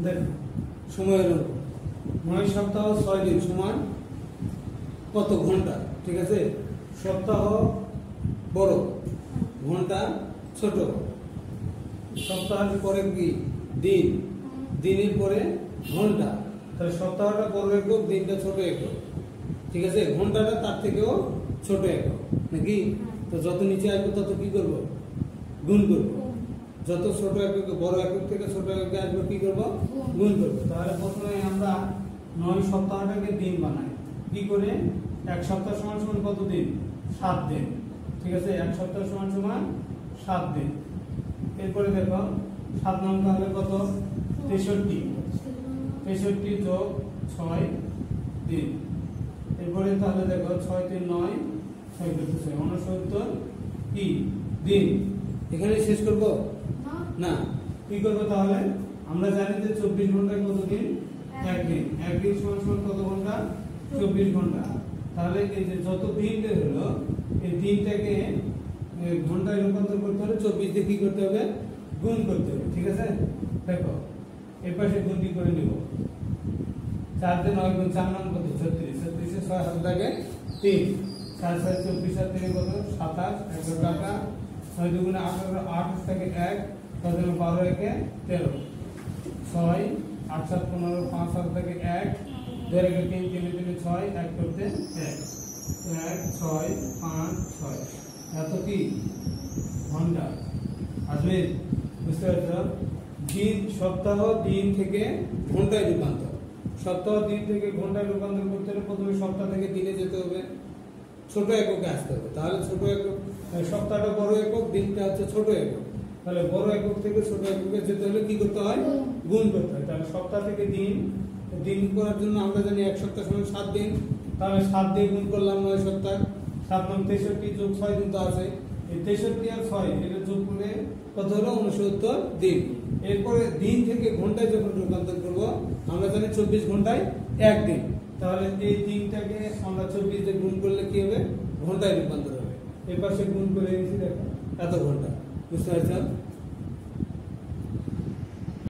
দেখো সময়ের অঙ্ক 9 সপ্তাহ 6 দিন সমান কত ঘন্টা? ঠিক আছে, সপ্তাহ বড়, ঘন্টা ছোট। সপ্তাহের পরে কি দিন, দিনের পরে ঘন্টা, তাহলে সপ্তাহটা বড় একক, দিনটা ছোট একক। ঠিক আছে, ঘন্টাটা তার থেকেও ছোট একক নাকি? তো যত নিচে আসবে তত কি করব? গুণ করব। যত ছোট একক বড় একক থেকে ছোট এককে আসবে কি করব? গুণ করব। তাহলে প্রথমে আমরা 9 সপ্তাহটাকে দিন বানাই। কি করে? এক সপ্তাহ সমান সমান কত দিন? 7 দিন। ঠিক আছে, এক সপ্তাহ সমান সমান 7 দিন। এরপরে দেখো 7 নং তাহলে কত? 63। 63 যোগ 6 দিন। এরপরে তাহলে দেখো 6 3 9 6 করতেছে 69 কি দিন। এখানে শেষ করব না, কি করব তাহলে? আমরা জানি যে 24 ঘন্টায় কত দিন? এক দিন। এক দিন সমান সমান কত ঘন্টা? 24 ঘন্টা। তাহলে এই যে যত দিন বের হলো, এই দিনটাকে ঘন্টায় রূপান্তর করতে হলে 24 দিয়ে কি করতে হবে? গুণ করতে হবে। ঠিক আছে, দেখো এই পাশে গুণটি করে নিব। 4 দিয়ে 9 গুণ 4 মান কত? 36। 36 এ 6 হাত লাগে 3। 4 6 24 আর 3 কত? 27। 11 টাকা 6 দুগুণে 18, 8 থেকে 1 তাহলে 12 একে 13। 6 8 7 15, 5 7 থেকে 1 2 একে 3 3 3 6 1 করতে 1 1 6 5 6 এত কি ঘন্টা আসবে? বুঝতে পারছো? দিন সপ্তাহ দিন থেকে ঘন্টায় রূপান্তর। সপ্তাহ দিন থেকে ঘন্টায় রূপান্তর করতে হলে প্রথমে সপ্তাহ থেকে দিনে যেতে হবে, ছোট এককে আসতে হবে। তাহলে ছোট একক, সপ্তাহটা বড় একক, দিনটা হচ্ছে ছোট একক। তাহলে বড় একক থেকে ছোট এককে যেতে হলে কি করতে হয়? গুণ করতে হয়। তাহলে সপ্তাহ থেকে দিন, দিন করার জন্য আমরা জানি এক সপ্তাহ সমান 7 দিন। তাহলে 7 দিয়ে গুণ করলাম 9 সপ্তাহ। 7 9 63 যোগ 6 দিন তো আছে। এই 63 আর 6 এটা যোগ করে কত হলো? 69 দিন। এরপরে দিন থেকে ঘন্টায় যখন রূপান্তর করব, আমরা জানি 24 ঘন্টায় এক দিন। তাহলে এই দিনটাকে আমরা 24 দিয়ে গুণ করলে কি হবে? ঘন্টায় রূপান্তর হবে। এর পাশে গুণ করে নিয়েছি, দেখো এত ঘন্টা। বুঝতে পারছো?